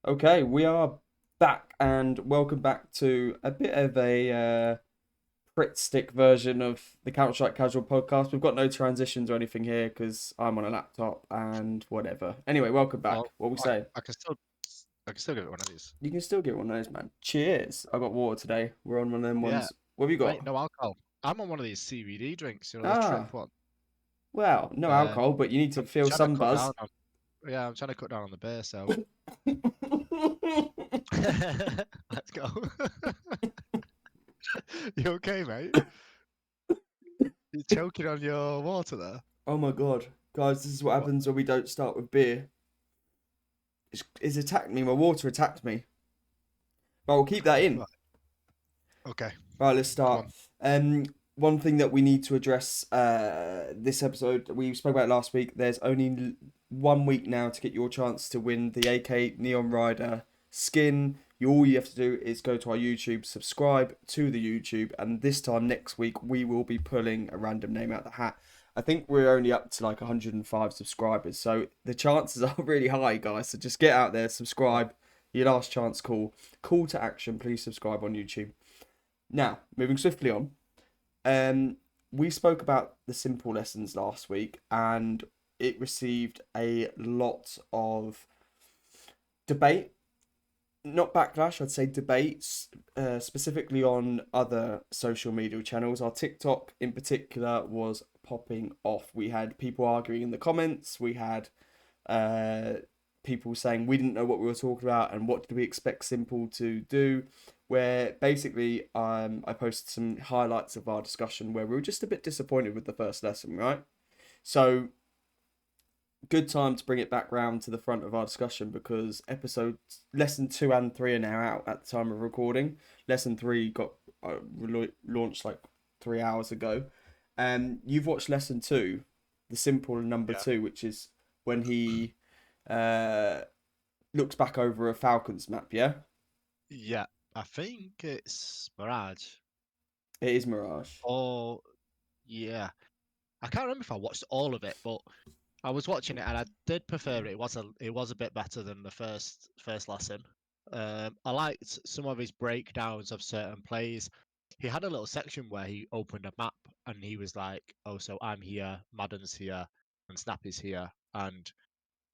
Okay, we are back and welcome back to a bit of a Crit Stick version of the Counter-Strike Casual podcast. We've got no transitions or anything here because I'm on a laptop and whatever. Anyway, welcome Oh, back. What we I, say? I can still give it one of these. You can still get one of those, man. Cheers. I got water today. We're on one of them Yeah, ones. What have you mate, got? no alcohol. I'm on one of these CBD drinks, the Ah, trip one. well, no alcohol, but you need to I'm feel trying to some cut down buzz. on. Yeah, I'm trying to cut down on the beer, so let's go. You okay, mate? You're choking on your water there. Oh my god, guys, this is what What? happens when we don't start with beer. It's attacked me. My water attacked me. But we'll keep that in. Right. Okay, Right, let's come start. on. One thing that we need to address this episode, we spoke about it last week. There's only 1 week now to get your chance to win the AK Neon Rider skin. All you have to do is go to our YouTube, subscribe to the YouTube, and this time next week we will be pulling a random name out of the hat. I think we're only up to like 105 subscribers, so the chances are really high, guys. So just get out there, Yeah. subscribe. Your last chance call to action. Please subscribe on YouTube. Now, moving swiftly on, we spoke about the simple lessons last week, and it received a lot of debate, not backlash, I'd say debates, specifically on other social media channels. Our TikTok in particular was popping off. We had people arguing in the comments, we had uh, people saying we didn't know what we were talking about and what did we expect Simple to do. Where basically, I posted some highlights of our discussion where we were just a bit disappointed with the first lesson, right? So, good time to bring it back round to the front of our discussion because episode lesson 2 and 3 are now out at the time of recording. Lesson 3 got launched like 3 hours ago. You've watched lesson 2, the simple number Yeah. 2, which is when he uh, looks back over a Falcons map. Yeah, Yeah, I think it's Mirage. it is Mirage. Oh, yeah. I can't remember if I watched all of it, but I was watching it and I did prefer it. It was a bit better than the first lesson. I liked some of his breakdowns of certain plays. He had a little section where he opened a map and he was like, "Oh, so I'm here, Madden's here, and Snappy's here, and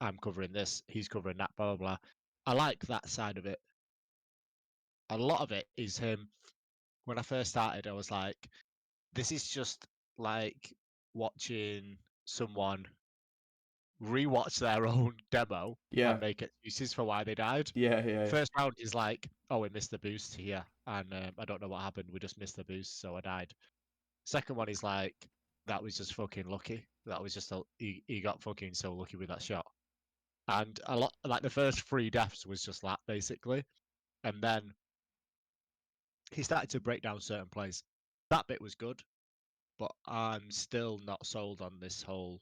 I'm covering this. He's covering that. Blah blah blah." I like that side of it. A lot of it is him. When I first started, I was like, "This is just like watching someone rewatch their own demo Yeah, and make excuses for why they died." yeah, yeah, First round is like, "Oh, we missed the boost here, and I don't know what happened. We just missed the boost, so I died." Second one is like, "That was just fucking lucky. That was just he got fucking so lucky with that shot." And a lot like the first three deaths was just that basically, and then he started to break down certain plays. That bit was good, but I'm still not sold on this whole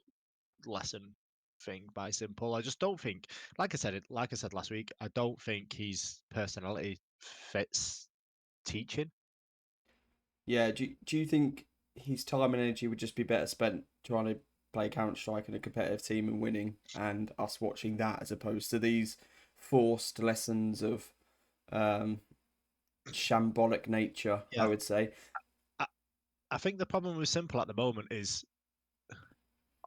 lesson thing by Simple. I just don't think, like I said last week, I don't think his personality fits teaching. yeah. Do you think his time and energy would just be better spent trying to play Counter Strike in a competitive team and winning, and us watching that as opposed to these forced lessons of um, shambolic nature? I Yeah, would say. I, I think the problem with Simple at the moment is,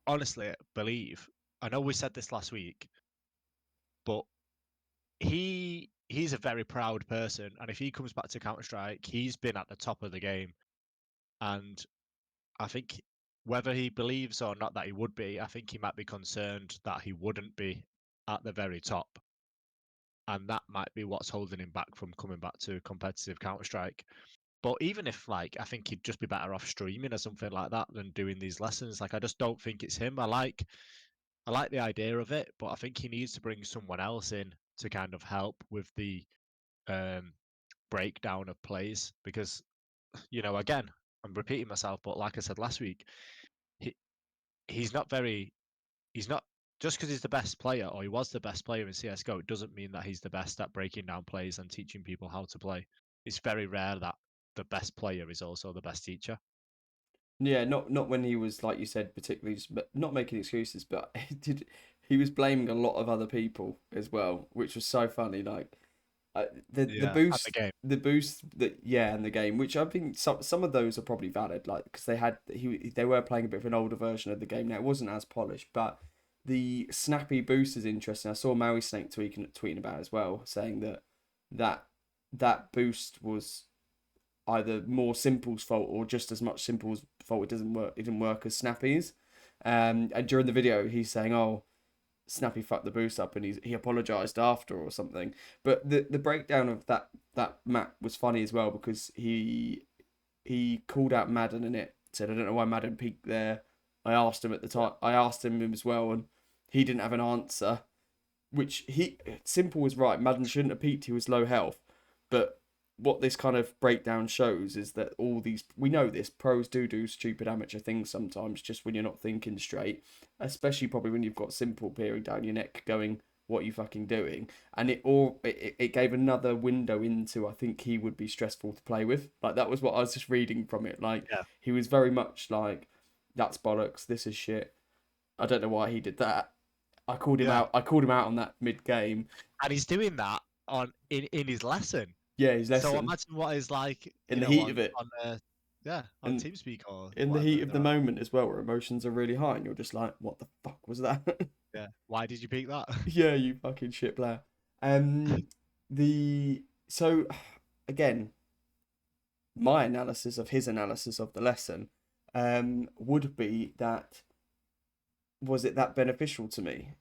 honestly, I believe. I know we said this last week, but he's a very proud person, and if he comes back to Counter Strike, he's been at the top of the game, and I think whether he believes or not that he would be, I think he might be concerned that he wouldn't be at the very top. And that might be what's holding him back from coming back to competitive Counter Strike. But even if like I think he'd just be better off streaming or something like that than doing these lessons. Like I just don't think it's him. I like the idea of it, but I think he needs to bring someone else in to kind of help with the um breakdown of plays because again, I'm repeating myself, but like I said last week, he he's not very he's not just because he's the best player or he was the best player in CS:GO, it doesn't mean that he's the best at breaking down plays and teaching people how to play. It's very rare that the best player is also the best teacher. Yeah, not when he was like you said, particularly just but not making excuses, but he did. he was blaming a lot of other people as well, which was so funny. Like the At the game. boost that in the game, which I think some of those are probably valid, like because they were playing a bit of an older version of the game. Now it wasn't as polished, but the snappy boost is interesting. I saw Maui Snake tweeting about it as well, saying that that boost was either more Simple's fault or just as much Simple's fault. It doesn't work. It didn't work as Snappy's. And during the video, he's saying, "Oh, Snappy fucked the boost up," and he apologized after or something. But the breakdown of that map was funny as well because he called out Madden in it. Said, "I don't know why Madden peaked there." I asked him at the time. I asked him as well, and he didn't have an answer. Which Simple was right. Madden shouldn't have peaked. He was low health, but what this kind of breakdown shows is that all these, we know this, pros do stupid amateur things sometimes just when you're not thinking straight, especially probably when you've got Simple peering down your neck going, what are you fucking doing? And it gave another window into, I think he would be stressful to play with. Like that was what I was just reading from it. Like he was very much like, that's bollocks, this is shit. I don't know why he did that. I called him out on that mid game. And he's doing that in his lesson. Yeah, his lesson. So imagine what is like in the heat of it. On TeamSpeak or in the heat of the moment as well, where emotions are really high, and you're just like, "What the fuck was that?" Yeah. Why did you peak that? Yeah, you fucking shit player. So again, my analysis of his analysis of the lesson, would be that was it that beneficial to me?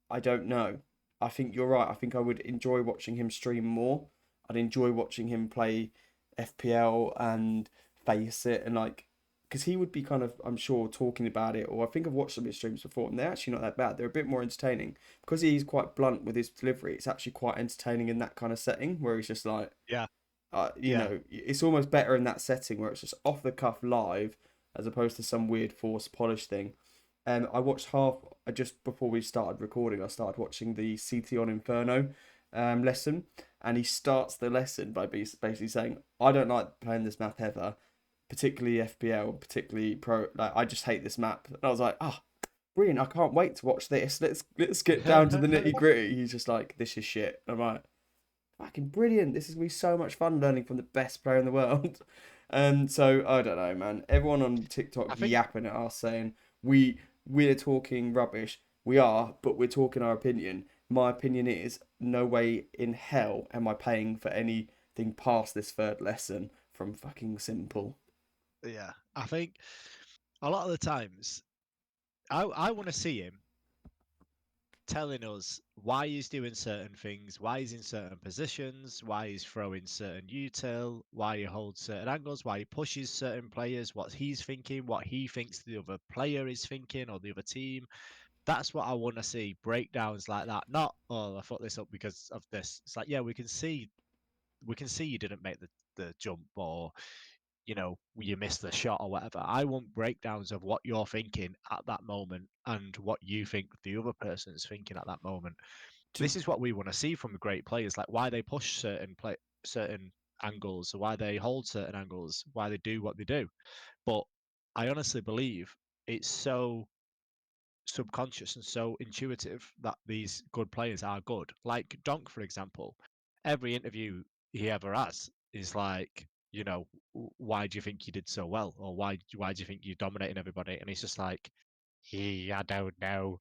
I don't know. I think you're right. I think I would enjoy watching him stream more. I'd enjoy watching him play FPL and face it and like, because he would be kind of, I'm sure, talking about it. Or I think I've watched some of his streams before, and they're actually not that bad. They're a bit more entertaining because he's quite blunt with his delivery. It's actually quite entertaining in that kind of setting where he's just like, you know, it's almost better in that setting where it's just off the cuff live as opposed to some weird forced polish thing. And I watched just before we started recording. I started watching the CT on Inferno lesson, and he starts the lesson by basically saying, "I don't like playing this map ever, particularly FPL, particularly pro. Like, I just hate this map." And I was like, "Ah, oh, brilliant! I can't wait to watch this. Let's get down to the nitty gritty." He's just like, "This is shit." I'm like, "Fucking brilliant! This is gonna be so much fun learning from the best player in the world." So I don't know, man. Everyone on TikTok yapping at us saying we're talking rubbish. We are, but we're talking our opinion. My opinion is, no way in hell am I paying for anything past this third lesson from fucking Simple. Yeah, I think a lot of the times, I want to see him telling us why he's doing certain things, why he's in certain positions, why he's throwing certain util, why he holds certain angles, why he pushes certain players, what he's thinking, what he thinks the other player is thinking or the other team. That's what I want to see, breakdowns like that. Not, oh, I fucked this up because of this. It's like, yeah, we can see you didn't make the jump, or you know, you missed the shot or whatever. I want breakdowns of what you're thinking at that moment and what you think the other person is thinking at that moment. This is what we want to see from the great players, like why they push certain angles, or why they hold certain angles, why they do what they do. But I honestly believe it's so subconscious and so intuitive that these good players are good. Like Donk, for example, every interview he ever has is like, you know, why do you think you did so well, or why do you think you're dominating everybody? And he's just like, I don't know.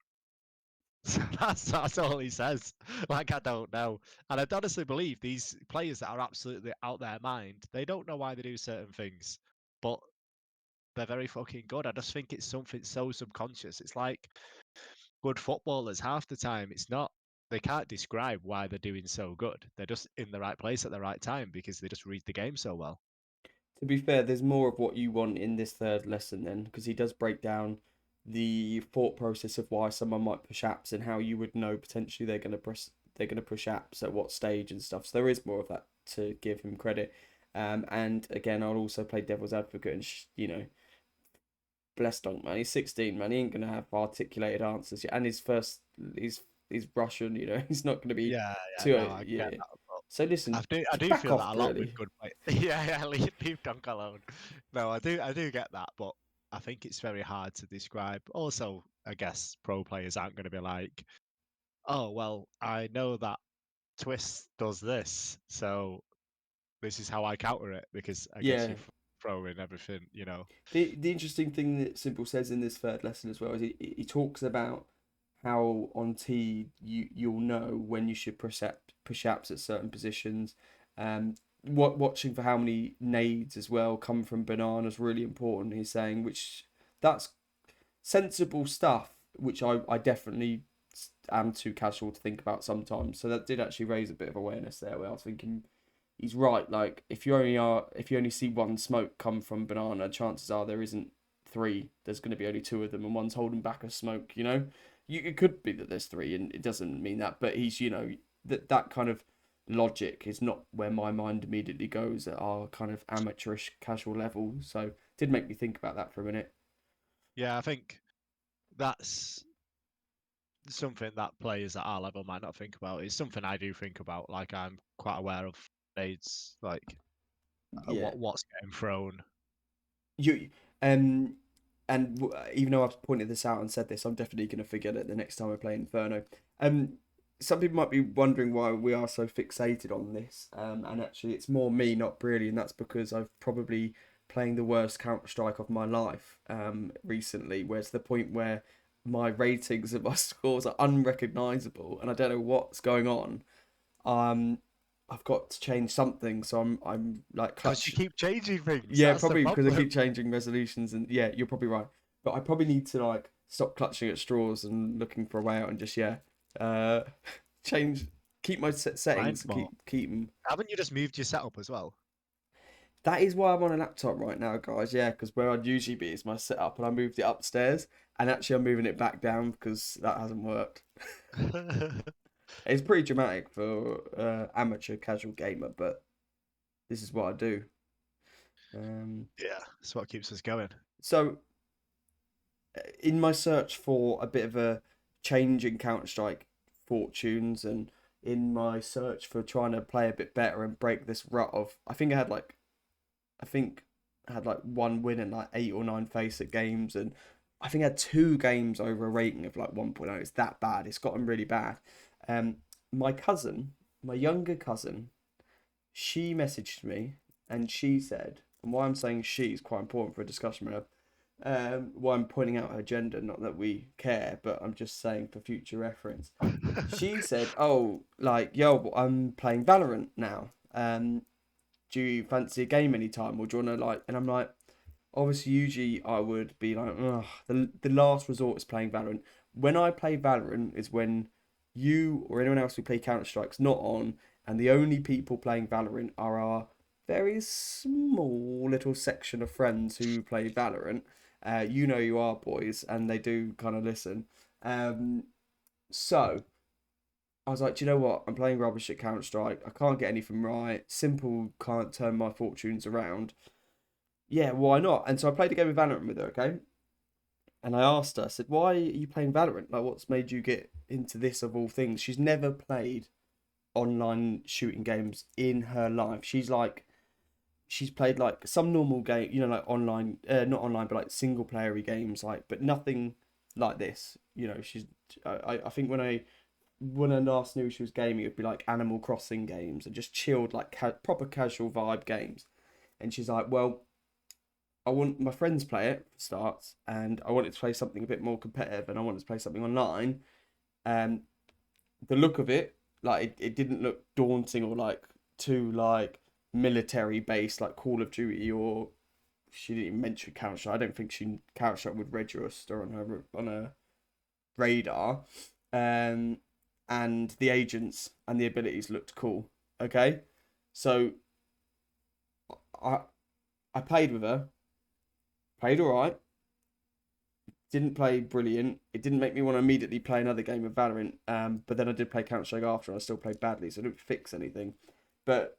So that's all he says. Like, I don't know. And I honestly believe these players that are absolutely out their mind, they don't know why they do certain things, but they're very fucking good. I just think it's something so subconscious. It's like good footballers half the time. It's not, they can't describe why they're doing so good. They're just in the right place at the right time because they just read the game so well. To be fair, there's more of what you want in this third lesson then, because he does break down the thought process of why someone might push apps and how you would know potentially they're gonna push apps at what stage and stuff. So there is more of that to give him credit. And again, I'll also play devil's advocate and bless Donk, man. He's 16, man. He ain't gonna have articulated answers yet. And he's Russian, you know. He's not gonna be too. No, I get that, so listen, I do back feel off, that a lot really. with good players. Yeah, leave Donk alone. No, I do get that, but I think it's very hard to describe. Also, I guess pro players aren't going to be like, oh well, I know that Twist does this, so this is how I counter it, because I guess Yeah. you throw in everything, you know. The interesting thing that Simple says in this third lesson as well is he talks about how on T you'll know when you should push ups at certain positions. Watching for how many nades as well come from bananas really important. He's saying, which that's sensible stuff, which I definitely am too casual to think about sometimes. So that did actually raise a bit of awareness there, where I was thinking he's right. Like if you only see one smoke come from banana, chances are there isn't three. There's going to be only two of them, and one's holding back a smoke. It could be that there's three, and it doesn't mean that. But he's that kind of logic is not where my mind immediately goes at our kind of amateurish casual level. So it did make me think about that for a minute. Yeah, I think that's something that players at our level might not think about. It's something I do think about. Like I'm quite aware of nades, like Yeah. what's getting thrown. You and even though I've pointed this out and said this, I'm definitely going to forget it the next time I play Inferno. Some people might be wondering why we are so fixated on this, and actually it's more me, not Briley, and that's because I've probably playing the worst Counter Strike of my life recently, where it's the point where my ratings and my scores are unrecognizable, and I don't know what's going on. Um, I've got to change something, so I'm like Because you clutch. keep changing things. Yeah, That's the probably because I problem. keep changing resolutions, and yeah, you're probably right. But I probably need to like stop clutching at straws and looking for a way out, and just uh, change, keep my Grind settings, more. keep them. Haven't you just moved your setup as well? That is why I'm on a laptop right now, guys. Yeah, because where I'd usually be is my setup, and I moved it upstairs, and actually I'm moving it back down because that hasn't worked. It's pretty dramatic for amateur casual gamer, but this is what I do. Um, Yeah, that's what keeps us going. so in my search for a bit of a change in Counter Strike fortunes, and in my search for trying to play a bit better and break this rut of, I think I had like one win and like 8 or 9 face at games, and I think I had 2 games over a rating of like 1.0. It's that bad. It's gotten really bad. Um, my cousin, my younger cousin, she messaged me and she said, and why I'm saying she is quite important for a discussion with her. Why I'm pointing out her gender, not that we care, but I'm just saying for future reference. She said, "Oh, like yo, I'm playing Valorant now. Do you fancy a game anytime, or do you wanna like?" And I'm like, obviously, usually I would be like, ugh, the last resort is playing Valorant. When I play Valorant is when you or anyone else who play Counter Strike's not on, and the only people playing Valorant are our very small little section of friends who play Valorant. You know you are boys, and they do kind of listen. Um, so I was like, do you know what? I'm playing rubbish at Counter Strike. I can't get anything right. Simple can't turn my fortunes around. Yeah, why not? And so I played a game of Valorant with her, okay? And I asked her, I said, why are you playing Valorant? Like, what's made you get into this of all things? She's never played online shooting games in her life. She's played like some normal game, like online, not online, but like single player games, like, but nothing like this. I think when I last knew she was gaming, it'd be like Animal Crossing games and just chilled, like proper casual vibe games. And she's like, well, I want my friends play it for starts, and I wanted to play something a bit more competitive, and I wanted to play something online. Um, the look of it, like it didn't look daunting or like too like military based, like Call of Duty, or she didn't even mention Counter Strike. I don't think Counter Strike would register on her radar. Um, and the agents and the abilities looked cool. Okay, so I I played with her, played all right, didn't play brilliant. It didn't make me want to immediately play another game of Valorant. But then I did play Counter Strike after, and I still played badly, so I didn't fix anything. But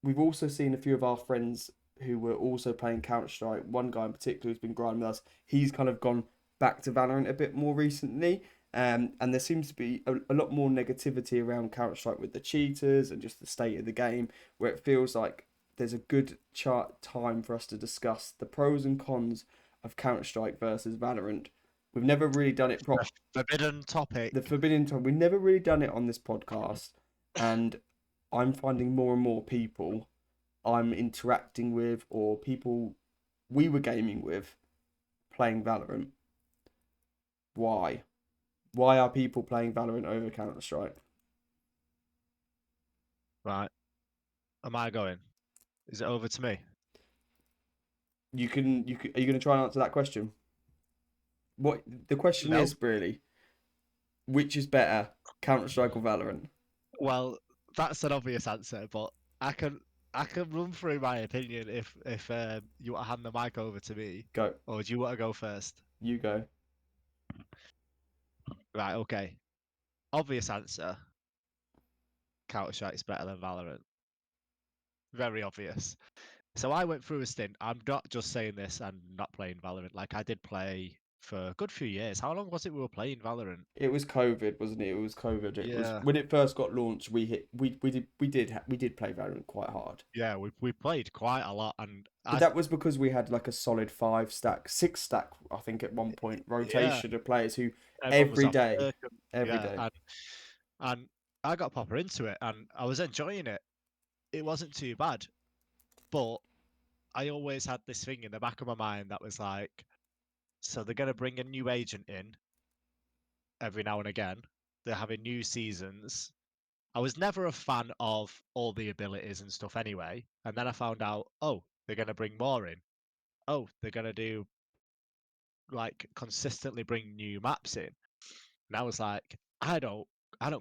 we've also seen a few of our friends who were also playing Counter Strike. One guy in particular who's been grinding with us. He's kind of gone back to Valorant a bit more recently. And there seems to be a lot more negativity around Counter Strike with the cheaters and just the state of the game, where it feels like there's a good time for us to discuss the pros and cons of Counter Strike versus Valorant. We've never really done it The forbidden topic. the forbidden time. We've never really done it on this podcast, and I'm finding more and more people I'm interacting with or people we were gaming with playing Valorant. Why? Why are people playing Valorant over Counter-Strike? Right. Am I going? Is it over to me? Are you going to try and answer that question? What the question No. is really, which is better, Counter-Strike or Valorant? Well, that's an obvious answer, but I can I can run through my opinion if you want to hand the mic over to me, Go. or do you want to go first? You go. Right. Okay. Obvious answer. Counter Strike's better than Valorant. Very obvious. So I went through a stint. I'm not just saying this and not playing Valorant. Like I did play for a good few years. How long was it we were playing Valorant? It was COVID, wasn't it? It was COVID. It was Yeah. when it first got launched. We did play Valorant quite hard. Yeah, we played quite a lot, and But that was because we had like a solid 5 stack, 6 stack, I think at one point, yeah, rotation of players who everyone was every off day, work, every yeah, day. and I got proper into it, and I was enjoying it. It wasn't too bad, but I always had this thing in the back of my mind that was like, so they're gonna bring a new agent in every now and again. They're having new seasons. I was never a fan of all the abilities and stuff anyway, and then I found out, oh, they're gonna bring more in. Oh, they're gonna do like consistently bring new maps in. And I was like, I don't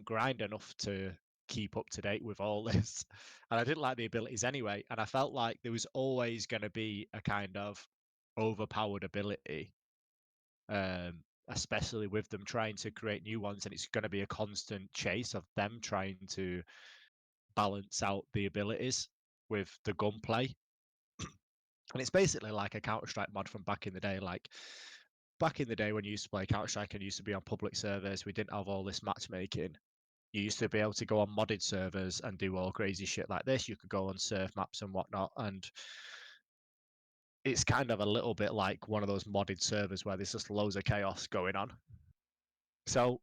grind enough to keep up to date with all this. And I didn't like the abilities anyway. And I felt like there was always going to be a kind of overpowered ability, um, especially with them trying to create new ones. And it's going to be a constant chase of them trying to balance out the abilities with the gunplay. And it's basically like a Counter Strike mod from back in the day. Like back in the day when you used to play Counter Strike and used to be on public servers, we didn't have all this matchmaking. You used to be able to go on modded servers and do all crazy shit like this. You could go on surf maps and whatnot, and it's kind of a little bit like one of those modded servers where there's just loads of chaos going on. So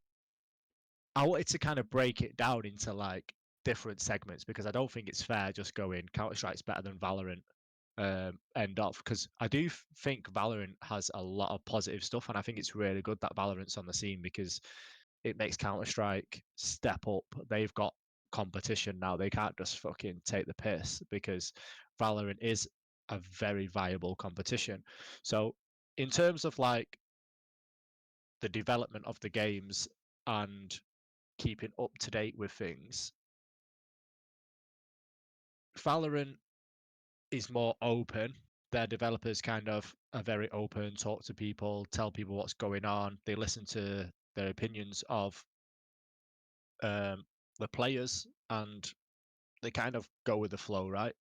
I wanted to kind of break it down into like different segments because I don't think it's fair just going Counter Strike's better than Valorant. End off because I do think Valorant has a lot of positive stuff, and I think it's really good that Valorant's on the scene because it makes Counter Strike step up. They've got competition now. They can't just fucking take the piss because Valorant is a very viable competition. So, in terms of like the development of the games and keeping up to date with things, Valorant is more open. Their developers kind of are very open, talk to people, tell people what's going on. They listen to their opinions of um, the players, and they kind of go with the flow, right?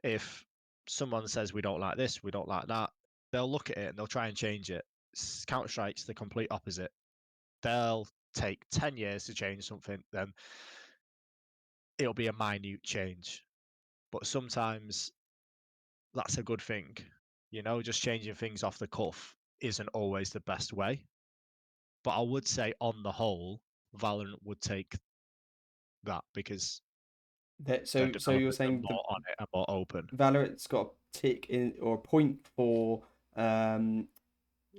If someone says we don't like this, we don't like that, they'll look at it and they'll try and change it. Counter Strike's the complete opposite. They'll take 10 years to change something, then it'll be a minute change. But sometimes that's a good thing. You know, just changing things off the cuff isn't always the best way. But I would say, on the whole, Valorant would take that because the So you're developers are saying the more on it and more open. Valorant's got a tick in or a point for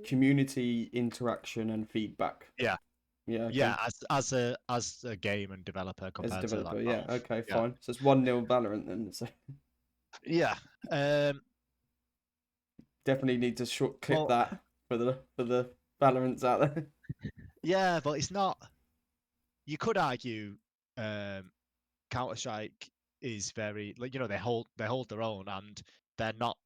community interaction and feedback. Yeah, Yeah, yeah. okay. As a game and developer As a compared to like developer, yeah, Valve. okay, Yeah, fine. So it's 1-0 Valorant then. So yeah. Um, definitely need to short clip but that for the Valorants out there. yeah, but it's not. You could argue um, Counter Strike is very like they hold their own and they're not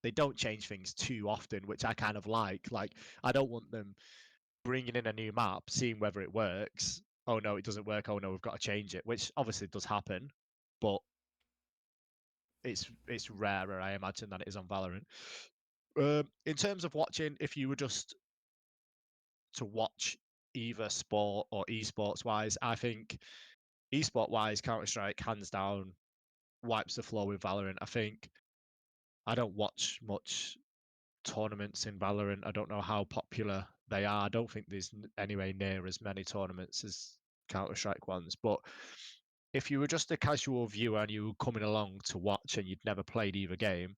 they don't change things too often, which I kind of like. Like I don't want them bringing in a new map, seeing whether it works. Oh no, it doesn't work. Oh no, we've got to change it, which obviously does happen, but it's rarer, I imagine, than it is on Valorant. In terms of watching, if you were just to watch either sport or esports wise, I think esport wise, Counter Strike hands down wipes the floor with Valorant. I think I don't watch much tournaments in Valorant. I don't know how popular they are. I don't think there's anywhere near as many tournaments as Counter-Strike ones. But if you were just a casual viewer and you were coming along to watch and you'd never played either game,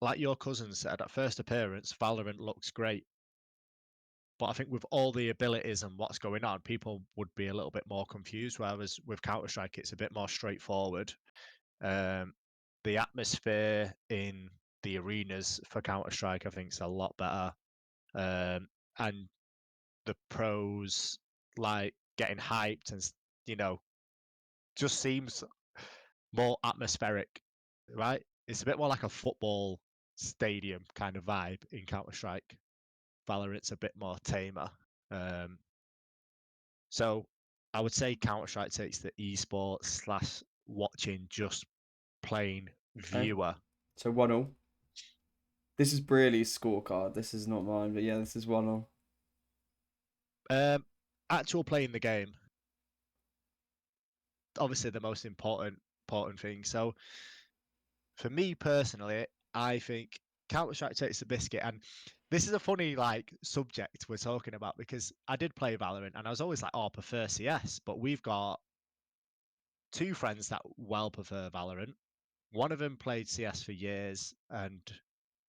like your cousin said, at first appearance, Valorant looks great. But I think with all the abilities and what's going on, people would be a little bit more confused. Whereas with Counter-Strike, it's a bit more straightforward. The atmosphere in the arenas for Counter-Strike, I think, is a lot better. And the pros like getting hyped and just seems more atmospheric, right? It's a bit more like a football stadium kind of vibe in Counter-Strike. Valorant's a bit more tamer. So I would say Counter-Strike takes the esports slash watching just plain Okay. viewer. So 1-1. This is Brearley's scorecard. This is not mine, but yeah, this is 1-1. Actual playing the game, obviously the most important thing. So for me personally, I think Counter-Strike takes the biscuit, and this is a funny subject we're talking about because I did play Valorant and I was always like, oh, I prefer CS, but we've got two friends that well prefer Valorant. One of them played CS for years and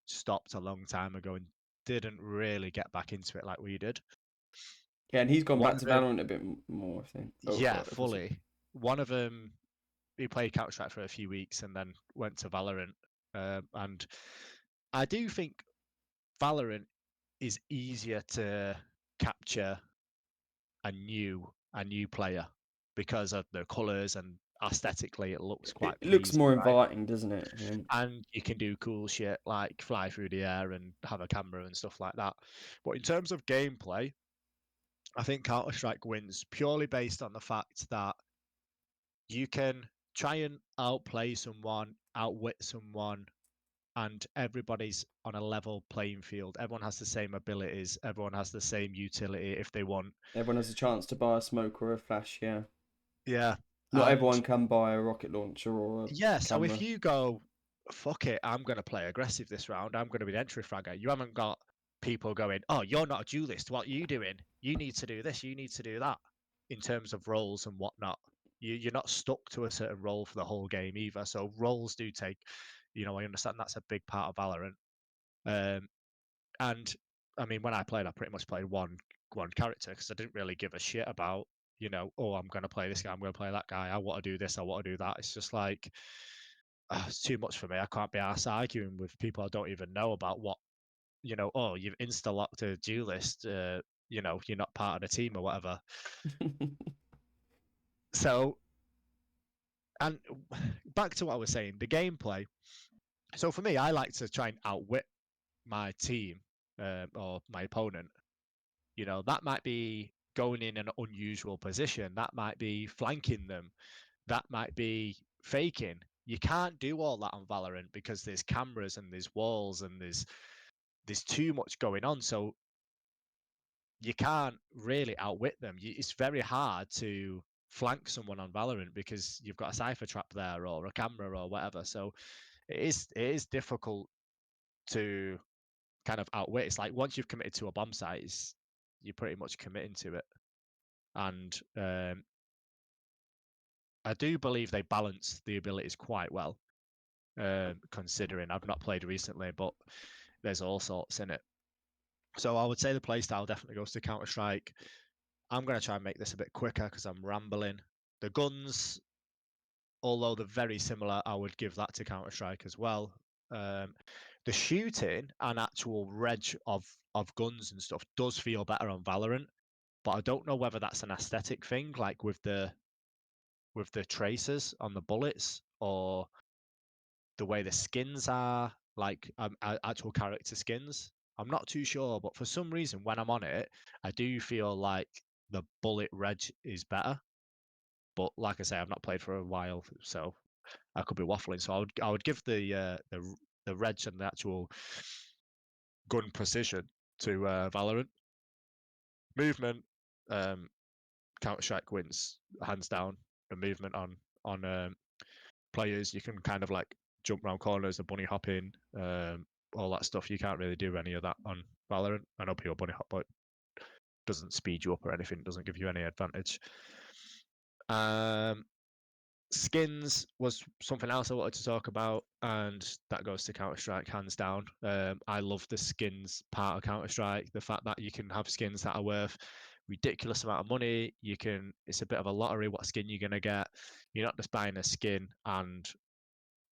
stopped a long time ago and didn't really get back into it like we did. Yeah, and he's gone One back of to them, Valorant a bit more, I think. Oh, yeah, if it's fully. One of them, he played Counter Strike for a few weeks and then went to Valorant. And I do think Valorant is easier to capture a new player because of the colors and aesthetically it looks it quite looks pleasing, more right? inviting, doesn't it? I think. And you can do cool shit like fly through the air and have a camera and stuff like that. But in terms of gameplay, I think Counter Strike wins purely based on the fact that you can try and outplay someone, outwit someone, and everybody's on a level playing field. Everyone has the same abilities, everyone has the same utility if they want. Everyone has a chance to buy a smoke or a flash, yeah. Yeah. Not And everyone can buy a rocket launcher or a yeah, so if camera. you go, fuck it, I'm going to play aggressive this round, I'm going to be the entry fragger, you haven't got people going, oh, you're not a duelist, what are you doing? You need to do this, you need to do that in terms of roles and whatnot. You're not stuck to a certain role for the whole game either. So roles do take, I understand that's a big part of Valorant. Um, and I mean, when I played, I pretty much played one character because I didn't really give a shit about, oh, I'm going to play this guy, I'm going to play that guy, I want to do this, I want to do that. It's just like, it's too much for me. I can't be arsed arguing with people I don't even know about what, oh, you've insta-locked a duelist, you're not part of the team or whatever. So, and back to what I was saying, the gameplay. So for me, I like to try and outwit my team or my opponent. That might be going in an unusual position. That might be flanking them. That might be faking. You can't do all that on Valorant because there's cameras and there's walls and there's too much going on. So you can't really outwit them. It's very hard to flank someone on Valorant because you've got a cipher trap there or a camera or whatever. So it is difficult to kind of outwit. It's like once you've committed to a bomb site, you're pretty much committing to it. And I do believe they balance the abilities quite well, considering I've not played recently, but there's all sorts in it. So I would say the playstyle definitely goes to Counter Strike. I'm going to try and make this a bit quicker because I'm rambling. The guns, although they're very similar, I would give that to Counter Strike as well. The shooting and actual reg of guns and stuff does feel better on Valorant, but I don't know whether that's an aesthetic thing, like with the tracers on the bullets, or the way the skins are, like actual character skins. I'm not too sure, but for some reason, when I'm on it, I do feel like the bullet reg is better. But like I say, I've not played for a while, so I could be waffling. So I would give the reg and the actual gun precision to Valorant. Movement, Counter Strike wins hands down. The movement on players, you can kind of like jump around corners, the bunny hopping. all that stuff. You can't really do any of that on Valorant. I know Pure Bunny Hop, but doesn't speed you up or anything. Doesn't give you any advantage. Skins was something else I wanted to talk about, and that goes to Counter-Strike hands down. I love the skins part of Counter-Strike. The fact that you can have skins that are worth ridiculous amount of money. It's a bit of a lottery what skin you're gonna get. You're not just buying a skin and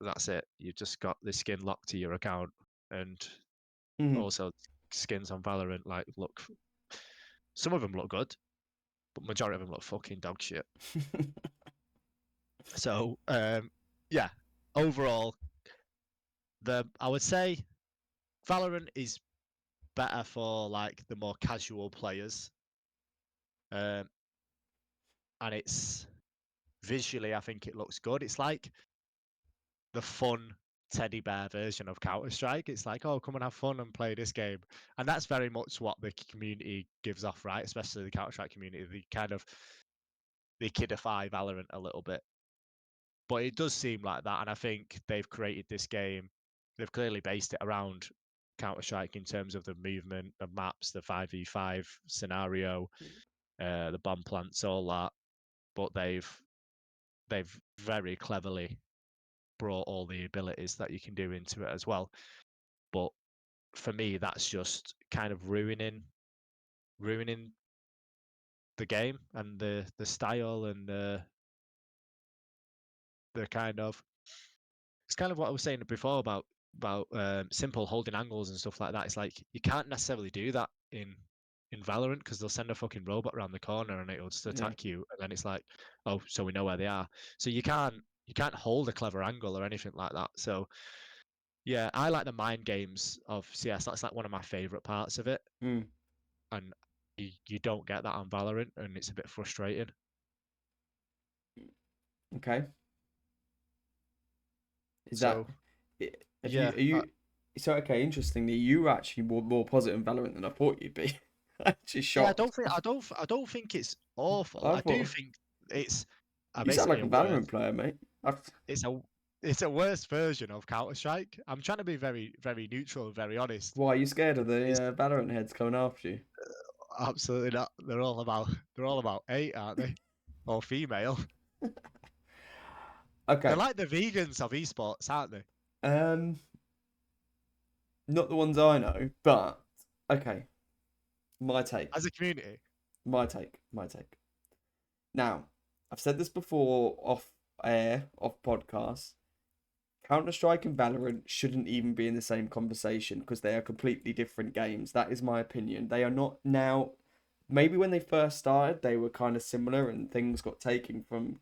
that's it. You've just got the skin locked to your account, and also skins on Valorant look. Some of them look good, but majority of them look fucking dog shit. So yeah, overall, I would say Valorant is better for like the more casual players, and it's visually, I think it looks good. It's like the fun teddy bear version of Counter Strike. It's like, oh, come and have fun and play this game, and that's very much what the community gives off, right? Especially the Counter Strike community. They kidify Valorant a little bit, but it does seem like that, and I think they've created this game. They've clearly based it around Counter Strike in terms of the movement, the maps, the 5v5 scenario, the bomb plants, all that. But they've very cleverly brought all the abilities that you can do into it as well. But for me, that's just kind of ruining the game and the style and the kind of, it's kind of what I was saying before about simple holding angles and stuff like that. It's like you can't necessarily do that in Valorant because they'll send a fucking robot around the corner and it'll just attack you, and then it's like, oh, so we know where they are. So you can't hold a clever angle or anything like that. So yeah, I like the mind games of CS. That's like one of my favorite parts of it, and you don't get that on Valorant, and it's a bit frustrating. Okay. Is that So have yeah, are you so okay, interestingly, you were actually more positive in Valorant than I thought you'd be. Actually yeah, shocked. I don't think it's awful. I I do thought think it's you sound basically like a a worse. Valorant player, mate. It's a worse version of Counter Strike. I'm trying to be very very neutral and very honest. Why are you scared of It's the Valorant heads coming after you? absolutely not. They're all about eight, aren't they? Or female. They're Okay. like the vegans of esports, aren't they? Um not the ones I know, but okay. My take. As a community. My take. My take. Now, I've said this before off air, off podcast. Counter Strike and Valorant shouldn't even be in the same conversation because they are completely different games. That is my opinion. They are not now. Maybe when they first started, they were kind of similar and things got taken from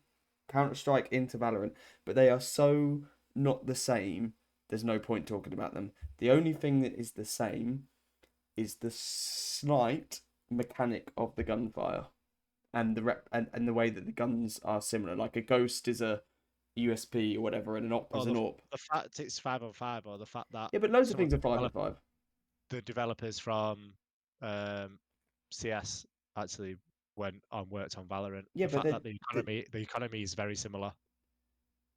Counter Strike into Valorant, but they are so not the same. There's no point talking about them. The only thing that is the same is the slight mechanic of the gunfire and and the way that the guns are similar. Like a ghost is a USP or whatever, and an op Or is an op. the fact it's 5-on-5, or the fact that Yeah, but loads of some of things are 5-on-5. the developers from um, CS actually went and worked on Valorant. Yeah, The but fact that the the economy is very similar.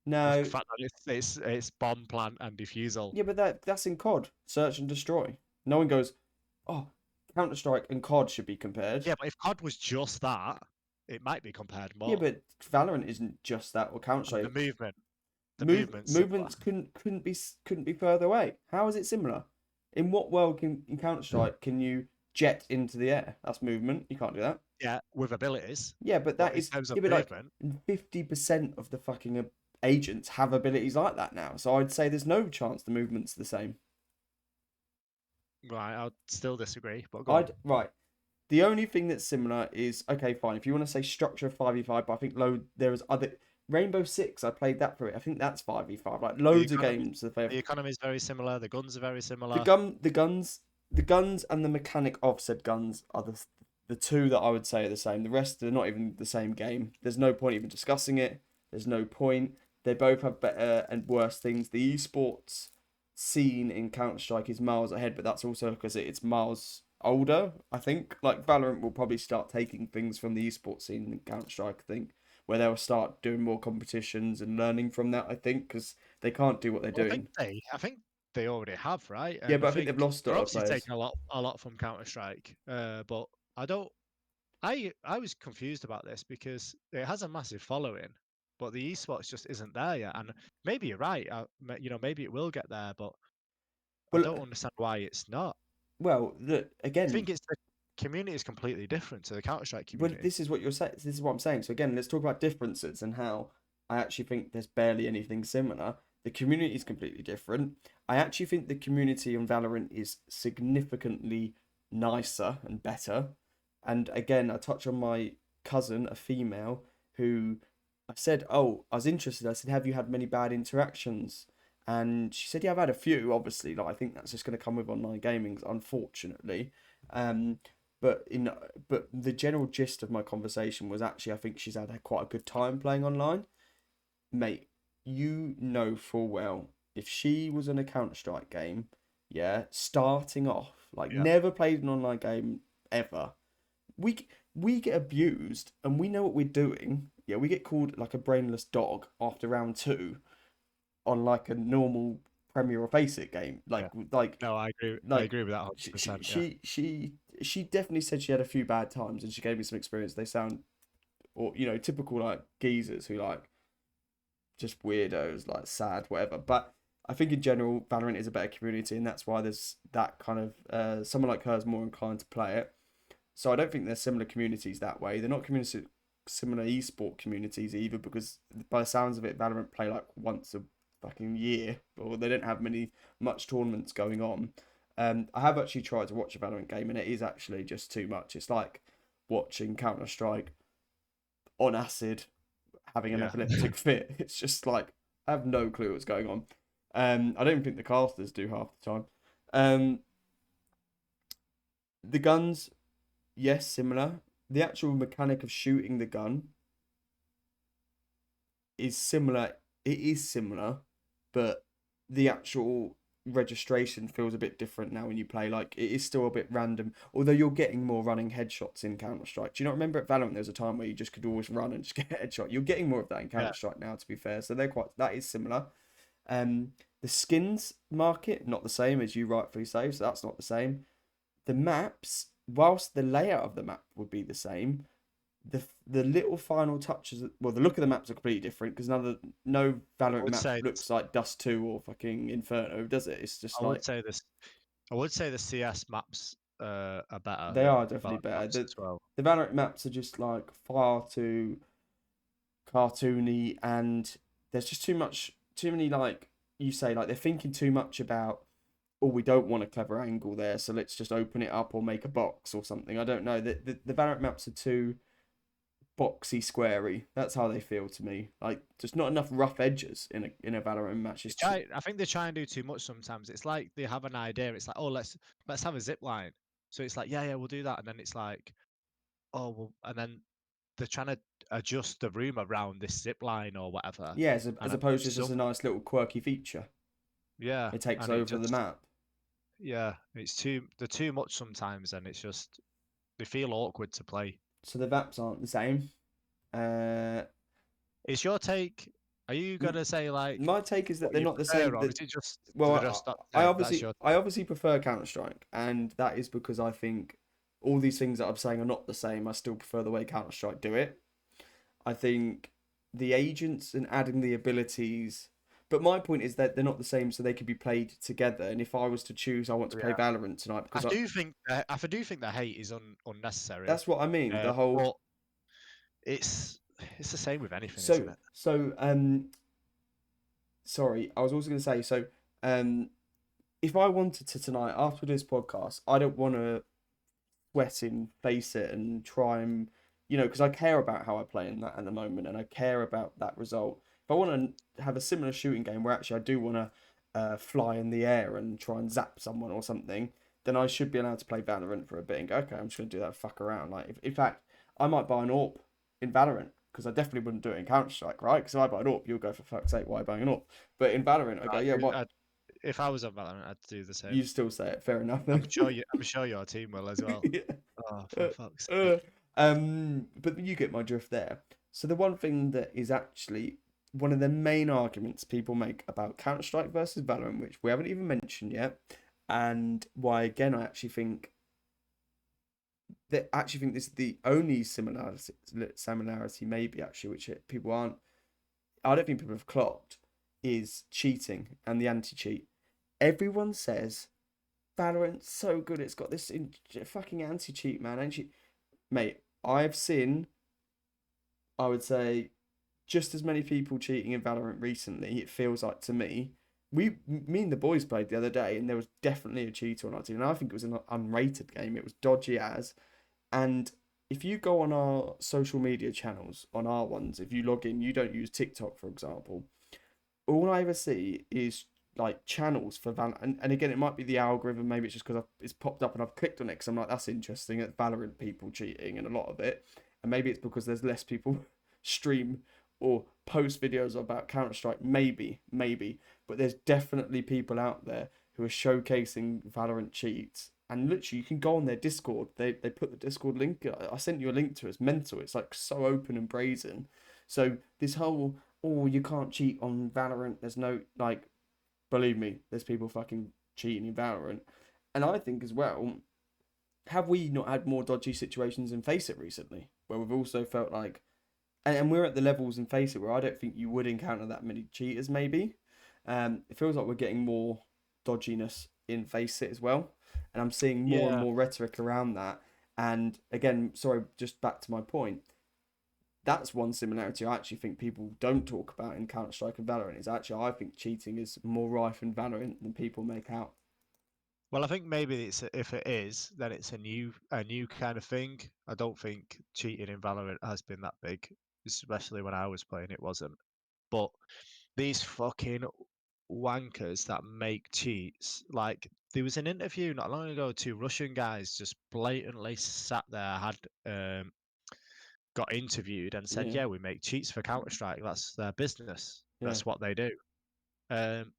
The no, fact that it's bomb plant and defusal. yeah, but that's in COD, search and destroy. No one goes, oh, Counter Strike and COD should be compared. Yeah, but if COD was just that, it might be compared Yeah, more. but Valorant isn't just that or Counter And Strike. the movement's similar. Movements couldn't be further away. How is it similar? In what world can in Counter Strike can you jet into the air? That's movement. You can't do that. Yeah, with abilities, Yeah, but but that in is terms of yeah, but like movement, 50% of the fucking agents have abilities like that now. So I'd say there's no chance the movement's the same. right? I'll still disagree, but go on. I'd right. The only thing that's similar is okay, fine. If you want to say structure of 5v5, but I think there is other Rainbow Six. I played that for it. I think that's 5v5. Like loads of games. The economy is very similar. The guns are very The similar. gun, the guns, and the mechanic of said guns are the two that I would say are the same. The rest are not even the same game. There's no point even discussing it. There's no point. They both have better and worse things. The esports scene in Counter Strike is miles ahead, but that's also because it's miles older. I think like Valorant will probably start taking things from the esports scene in Counter Strike. I think where they'll start doing more competitions and learning from that. I think because they can't do what they're Well, doing. I think they already have, right? Yeah, And but I I think they've think lost a they're lot of obviously players. taking a lot from Counter-Strike. But I don't. I was confused about this because it has a massive following, but the esports just isn't there yet. And maybe you're right. Maybe it will get there, but I Well, don't understand why it's not. I again, think it's the community is completely different to the Counter-Strike well, community. this is what you're saying. This is what I'm saying. So again, let's talk about differences and how I actually think there's barely anything similar. The community is completely different. I actually think the community on Valorant is significantly nicer and better. And again, I touch on my cousin, a female, who I said, "Oh, I was interested." I said, "Have you had many bad interactions?" And she said, "Yeah, I've had a few. Obviously, like I think that's just going to come with online gaming, unfortunately." Um, but the general gist of my conversation was actually I think she's had quite a good time playing online. Mate, you know full well if she was in a Counter Strike game, yeah, starting off, like Yeah. never played an online game ever, we get abused and we know what we're doing. Yeah, we get called like a brainless dog after round two on like a normal Premier or Basic game. Yeah. Like No, I agree. I like agree with that she 100%. Yeah. she she she definitely said she had a few bad times and she gave me some experience. They sound, or typical like geezers who like just weirdos, like sad, whatever. But I think in general, Valorant is a better community, and that's why there's that kind of someone like her is more inclined to play it. So I don't think they're similar communities that way. They're not similar esport communities either, because by the sounds of it, Valorant play like once a fucking year, or they don't have much tournaments going on. I have actually tried to watch a Valorant game, and it is actually just too much. It's like watching Counter Strike on acid, having an Yeah. epileptic fit. It's just like I have no clue what's going on. I don't even think the casters do half the time. Um, the guns, yes, similar. The actual mechanic of shooting the gun is similar. It is similar, but the actual registration feels a bit different now when you play. Like it is still a bit random, although you're getting more running headshots in Counter Strike. Do you not remember at Valorant there was a time where you just could always run and just get a headshot? You're getting more of that in Yeah. Counter Strike now, to be fair. So that is similar. Um, the skins market not the same as you rightfully say, so that's not the same. The maps, whilst the layout of the map would be the same, the little final touches, well, the look of the maps are completely different because no I Valorant would map say this. looks like Dust 2 or fucking Inferno, does it? It's just I would like say this. I would say the CS maps are better they than are the definitely Valorant better. maps The as well. the Valorant maps are just like far too cartoony, and there's just too many, like you say, like they're thinking too much about, oh, we don't want a clever angle there, so let's just open it up or make a box or something. I don't know. The Valorant maps are too boxy, squarey. That's how they feel to me. Like just not enough rough edges in a Valorant match. They try. I think they try and do too much sometimes. It's like they have an idea. It's like, oh, let's have a zip line. So it's like, yeah, we'll do that. And then it's like, oh, well, and then they're trying to adjust the room around this zip line or whatever. Yeah, And as I think opposed to just a some, nice little quirky feature. yeah, It takes and it over the just, map. yeah, they're too much sometimes, and it's just they feel awkward to play. So the VAPs aren't the same. Uh, Is your take? Are you gonna say like my take is that what they're you not the same. prefer, or That is it just do they well, just not the same? That's your I obviously prefer Counter Strike, and that is because I think all these things that I'm saying are not the same. I still prefer the way Counter Strike do it. I think the agents and adding the abilities. But my point is that they're not the same, so they could be played together. And if I was to choose, I want to play yeah. Valorant tonight because I do think the hate is unnecessary. that's what I mean. The whole But it's it's the same with anything, isn't so it? so sorry, I was also going to say um if I wanted to tonight after this podcast, I don't want to sweat and face it and try and because I care about how I play in that at the moment and I care about that result. If I want to have a similar shooting game where actually I do want to fly in the air and try and zap someone or something, then I should be allowed to play Valorant for a bit and go, okay, I'm just going to do that fuck around. Like, if, in fact, I might buy an AWP in Valorant because I definitely wouldn't do it in Counter Strike, right? Because if I buy an AWP, you'll go, for fuck's sake, why are you buying an AWP? But in Valorant, I go, yeah, what? If I was on Valorant, I'd do the same. You still say it, fair enough. I'm sure your team will as well. Yeah. Oh, for Uh, fuck's sake. but you get my drift there. So the one thing that is actually one of the main arguments people make about Counter Strike versus Valorant, which we haven't even mentioned yet, and why again I actually think this is the only similarity maybe actually which people aren't. I don't think people have clocked is cheating and the anti-cheat. Everyone says Valorant's so good. It's got this fucking anti-cheat, man. Mate, I've seen, I would say, just as many people cheating in Valorant recently. It feels like to me. Me and the boys played the other day, and there was definitely a cheater on our team. And I think it was an unrated game. It was dodgy as. And if you go on our social media channels, on our ones, if you log in, you don't use TikTok, for example. All I ever see is like channels for Valorant, and again, it might be the algorithm. Maybe it's just because it's popped up and I've clicked on it because I'm like, that's interesting. At Valorant people cheating and a lot of it, and maybe it's because there's less people stream or post videos about Counter Strike. Maybe, but there's definitely people out there who are showcasing Valorant cheats. And literally, you can go on their Discord. They put the Discord link. I sent you a link to it. It's mental. It's like so open and brazen. So this whole you can't cheat on Valorant. There's no like believe me, there's people fucking cheating in Valorant. And I think as well, have we not had more dodgy situations in Face It recently? Where we've also felt like, and we're at the levels in Face It where I don't think you would encounter that many cheaters, maybe. It feels like we're getting more dodginess in Face It as well. And I'm seeing more and Yeah. more rhetoric around that. And again, sorry, just back to my point. That's one similarity I actually think people don't talk about in Counter Strike and Valorant. Is actually I think cheating is more rife in Valorant than people make out. Well, I think maybe if it is, then it's a new kind of thing. I don't think cheating in Valorant has been that big, especially when I was playing. It wasn't. But these fucking wankers that make cheats, like there was an interview not long ago. Two Russian guys just blatantly sat there, had got interviewed and said, Yeah, "Yeah, we make cheats for Counter Strike. That's their business. yeah. That's what they do." Um,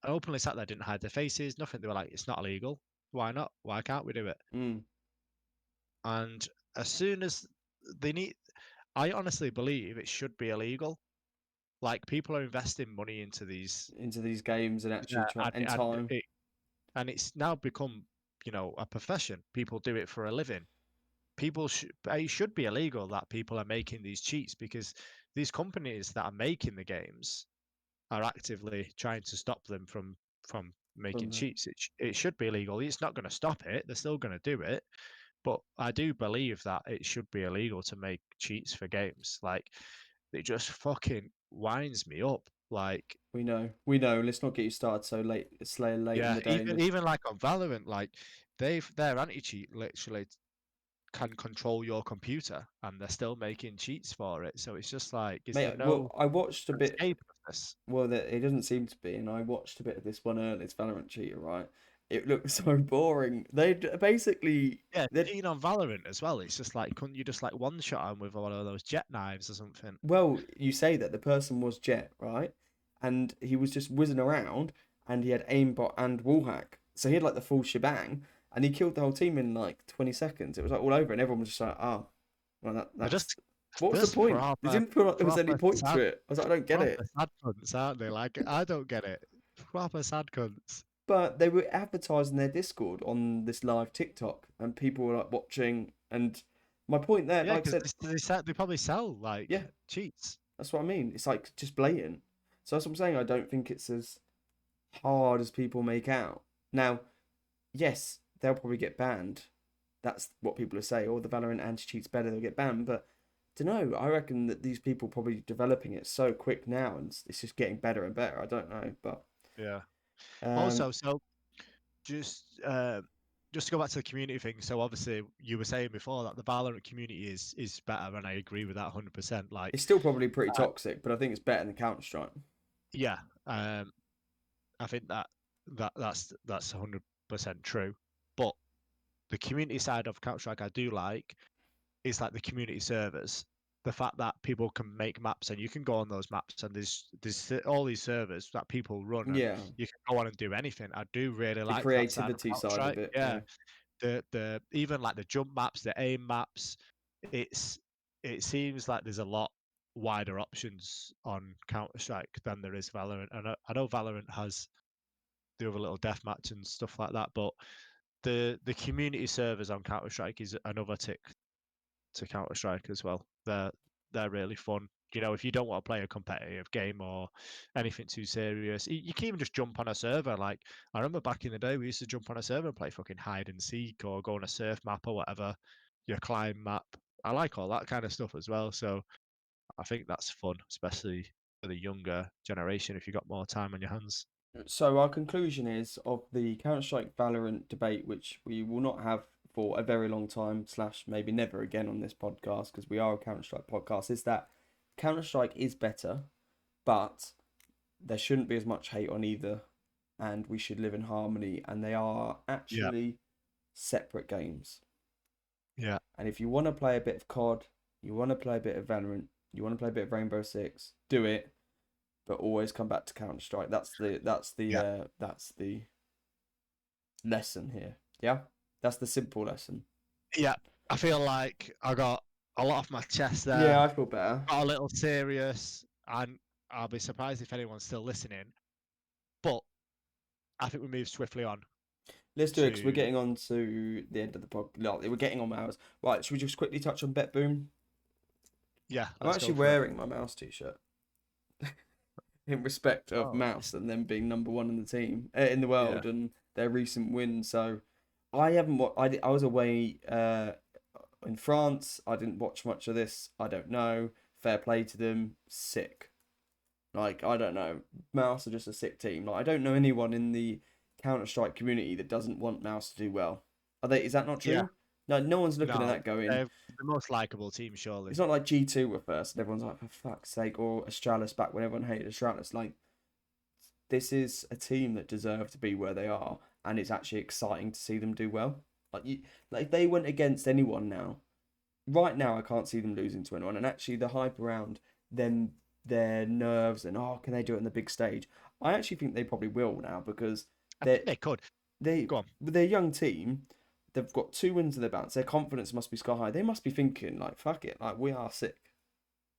openly sat there, didn't hide their faces, nothing. They were like, "It's not illegal. Why not? Why can't we do it?" Mm. And as soon as they need, I honestly believe it should be illegal. Like people are investing money into these, Into these games and actually yeah, try in time. and it's now become, a profession. People do it for a living. It should be illegal that people are making these cheats because these companies that are making the games are actively trying to stop them from making From the, cheats. It should be illegal. It's not going to stop it. They're still going to do it. But I do believe that it should be illegal to make cheats for games. Like it just fucking winds me up. Like we know. Let's not get you started so late. It's late in yeah, the day. And even like on Valorant, like their anti-cheat literally can control your computer and they're still making cheats for it. So it's just like, is there mate, no well, I watched a bit. escape of this? Well, it doesn't seem to be, and I watched a bit of this one earlier. It's Valorant cheater, right? It looked so boring. They basically Yeah, they cheating on Valorant as well. It's just like, couldn't you just like one shot him with one of those jet knives or something? well, you say that the person was Jet, right? And he was just whizzing around, and he had aimbot and wallhack, so he had like the full shebang, and he killed the whole team in like 20 seconds. It was like all over, and everyone was just like, "Oh, well, They're that's what was the point?" It didn't feel like there was any point to it. I was like, "I don't get it." proper sad cunts, aren't they? Like I don't get it. Proper sad cunts. But they were advertising their Discord on this live TikTok, and people were like watching. And my point there, Yeah, like I because said, they probably sell like yeah, cheats. that's what I mean. It's like just blatant. So that's what I'm saying. I don't think it's as hard as people make out. Now, yes, they'll probably get banned. That's what people are saying. Oh, the Valorant anti cheat's better, they'll get banned. But I don't know. I reckon that these people probably developing it so quick now, and it's just getting better and better. I don't know, but Yeah. um, Also, so just just to go back to the community thing. So obviously, you were saying before that the Valorant community is better, and I agree with that 100%. it's Like, still probably pretty uh, toxic, but I think it's better than Counter Strike. yeah, I think that's 100% true. But the community side of Counter Strike I do like is like the community servers. The fact that people can make maps and you can go on those maps and there's all these servers that people run and Yeah, you can go on and do anything. I do really the like that side of creativity Counter side of Strike. it. Yeah, Yeah, the even like the jump maps, the aim maps. It's it seems like there's a lot wider options on Counter-Strike than there is Valorant. And I know Valorant has the other little deathmatch and stuff like that, but the community servers on Counter-Strike is another tick to Counter-Strike as well. They're really fun. You know, if you don't want to play a competitive game or anything too serious, you can even just jump on a server. Like, I remember back in the day, we used to jump on a server and play fucking hide and seek or go on a surf map or whatever, your climb map. I like all that kind of stuff as well. So I think that's fun, especially for the younger generation if you've got more time on your hands. So our conclusion is of the Counter-Strike Valorant debate, which we will not have for a very long time, slash maybe never again on this podcast, because we are a Counter-Strike podcast, is that Counter-Strike is better, but there shouldn't be as much hate on either, and we should live in harmony, and they are Yeah, actually separate games. yeah, And if you want to play a bit of COD, you want to play a bit of Valorant, you want to play a bit of Rainbow Six, do it, but always come back to Counter Strike. yeah, That's the lesson here. Yeah, that's the simple lesson. yeah. I feel like I got a lot off my chest there. Yeah, I feel better. Got a little serious, and I'll be surprised if anyone's still listening. But I think we move swiftly on Let's do it because we're to getting on to the end of the pod. No, we're getting on hours. Right, should we just quickly touch on Bet Boom? yeah. I'm Let's actually go for it. wearing my Mouse t-shirt in respect of Oh, Mouse and them being number one in the team in the yeah, world and their recent win. So I haven't. I was away in France. I didn't watch much of this. I don't know. Fair play to them. Sick. Like I don't know. Mouse are just a sick team. Like I don't know anyone in the Counter Strike community that doesn't want Mouse to do well. Are they? Is that not yeah. true? No, no one's looking at No, that going. they're the most likable team, surely. It's not like G2 were first and everyone's like, for fuck's sake, or Astralis back when everyone hated Astralis. Like, this is a team that deserve to be where they are, and it's actually exciting to see them do well. Like if they went against anyone now, right now I can't see them losing to anyone. And actually, the hype around them, their nerves, and can they do it on the big stage? I actually think they probably will now because I they're think they could. they Go on. with their young team. They've got 2 wins in their bounce. Their confidence must be sky high. They must be thinking like, "Fuck it, like we are sick."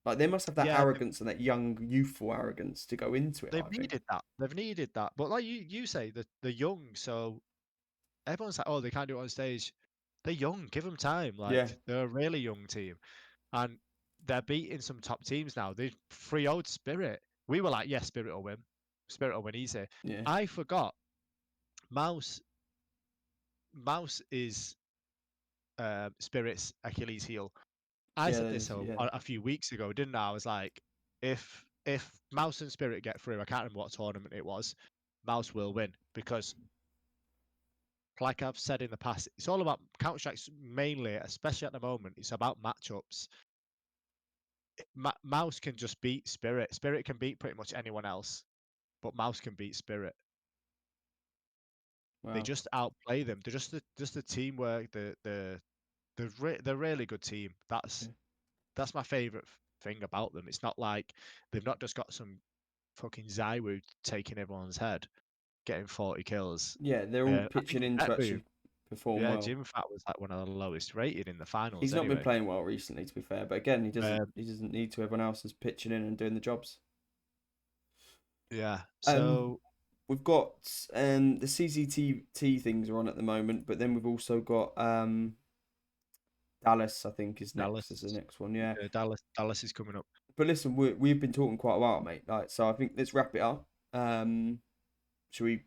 Like they must have that Yeah, arrogance and that young, youthful arrogance to go into it. I they've think. needed that. They've needed that. But like you say, they're young, so everyone's like, oh, they can't do it on stage. They're young. Give them time. Yeah, Like they're a really young team, and they're beating some top teams now. They've 3-0'd Spirit. We were like, yes, Spirit will win. Spirit will win easy. yeah, I forgot. Mouse. Mouse is Spirit's Achilles heel. I yeah. said this There's yeah, a few weeks ago, didn't I? I was like, if Mouse and Spirit get through, I can't remember what tournament it was. Mouse will win because, like I've said in the past, it's all about Counter Strikes mainly, especially at the moment. It's about matchups. Mouse can just beat Spirit. Spirit can beat pretty much anyone else, but Mouse can beat Spirit. They wow. just outplay them. They're just the teamwork. They're really good team. Yeah, That's my favorite thing about them. It's not like they've not just got some fucking Zywu taking everyone's head, getting 40 kills. yeah. They're all I pitching think in to Betboom, actually perform yeah, well. Jim Fat was like one of the lowest rated in the finals He's not been anyway. playing well recently, to be fair. But again, he doesn't. Um, He doesn't need to. Everyone else is pitching in and doing the jobs. yeah, Um, so we've got the CCTV things are on at the moment, but then we've also got Dallas. I think is next. Is the Dallas, next one. Yeah. Dallas is coming up. But listen, we've been talking quite a while, mate. Like, so I think let's wrap it up. Should we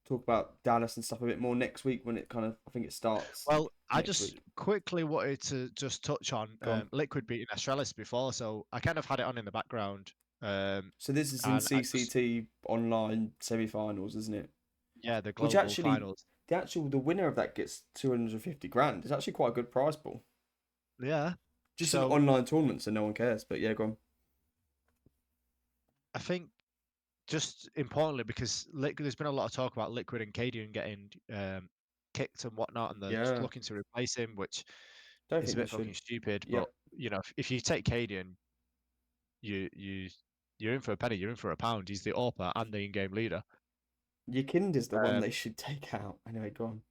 talk about Dallas and stuff a bit more next week when it kind of I think it starts Well, I next just week. quickly wanted to just touch on Go on. Liquid beating Astralis before, so I kind of had it on in the background. So this is in And I just CCT online semi-finals, isn't it? yeah, the Which global actually, finals. the winner of that gets 250 grand. It's actually quite a good prize pool. Yeah. Just an So online tournament, so no one cares. But yeah, go on. I think just importantly because there's been a lot of talk about Liquid and Cadian getting kicked and whatnot, and they're Yeah, looking to replace him, which don't is a think they bit should. fucking stupid. But Yep. you know, if you take Cadian, you you're in for a penny, you're in for a pound. He's the AWPer and the in-game leader. Your is the one Um, they should take out. Anyway, go on.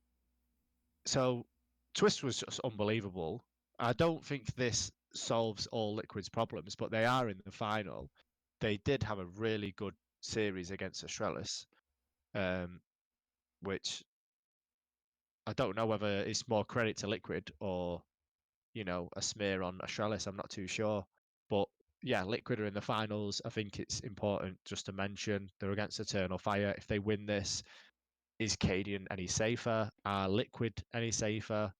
so Twist was just unbelievable. I don't think this solves all Liquid's problems, but they are in the final. They did have a really good series against Astralis, which I don't know whether it's more credit to Liquid or, a smear on Astralis. I'm not too sure. But yeah, Liquid are in the finals. I think it's important just to mention they're against Eternal Fire. If they win this, is Cadian any safer? Are Liquid any safer?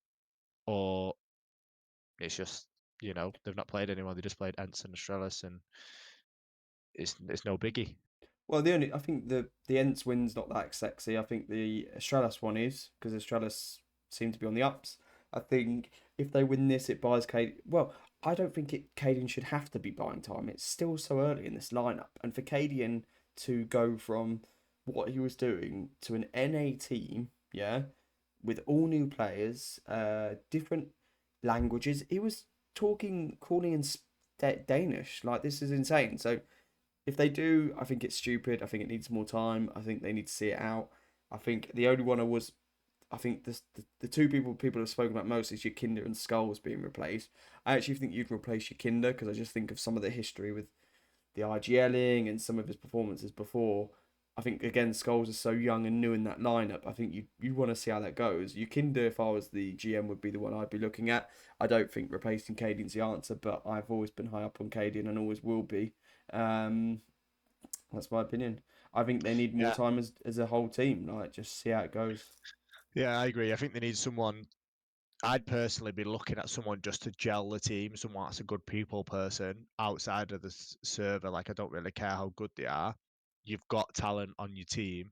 Or it's just, they've not played anyone. They just played Ents and Astralis, and it's no biggie. Well, I think the Ents win's not that sexy. I think the Astralis one is, because Astralis seem to be on the ups. I think if they win this, it buys Cade. Well, I don't think Cadian should have to be buying time. It's still so early in this lineup, and for Cadian to go from what he was doing to an NA team, yeah, with all new players, different languages. He was calling in Danish. Like, this is insane. So if they do, I think it's stupid. I think it needs more time. I think they need to see it out. I think the only one I think the two people have spoken about most is your Kinder and Skulls being replaced. I actually think you'd replace your Kinder because I just think of some of the history with the IGLing and some of his performances before. I think again Skulls is so young and new in that lineup. I think you want to see how that goes. Your Kinder, if I was the GM, would be the one I'd be looking at. I don't think replacing Cadian's the answer, but I've always been high up on Cadian and always will be. That's my opinion. I think they need more Yeah, time as a whole team. Like, just see how it goes. yeah, I agree. I think they need someone. I'd personally be looking at someone just to gel the team, someone that's a good people person outside of the server. Like, I don't really care how good they are. You've got talent on your team.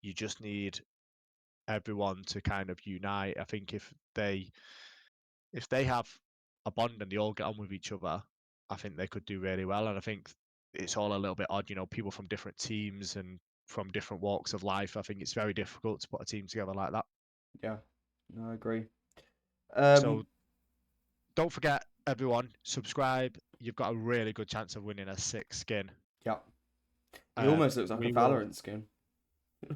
You just need everyone to kind of unite. I think if they have a bond and they all get on with each other, I think they could do really well. And I think it's all a little bit odd, people from different teams and from different walks of life. I think it's very difficult to put a team together like that. Yeah, no, I agree. So don't forget, everyone, subscribe. You've got a really good chance of winning a sick skin. Yeah, he almost looks like a We will, Valorant skin.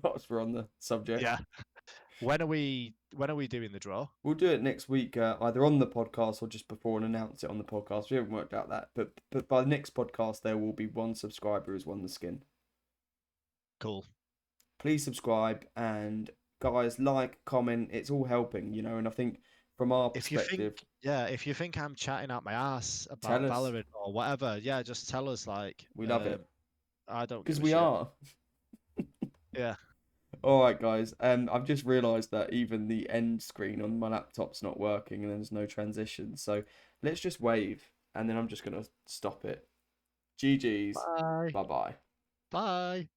Whilst we're on the subject, yeah. When are we doing the draw? we'll do it next week, either on the podcast or just before and announce it on the podcast. We haven't worked out that, but by the next podcast, there will be one subscriber who's won the skin. Cool. Please subscribe and guys, like, comment. It's all helping, and I think from our If you think, perspective, yeah, if you think I'm chatting out my ass about tell us. Valorant or whatever, yeah, just tell us. Like, We love it I don't because give a we shit. are. Yeah. All right, guys. I've just realised that even the end screen on my laptop's not working, and there's no transition. So let's just wave, and then I'm just gonna stop it. GG's. Bye. Bye bye. Bye.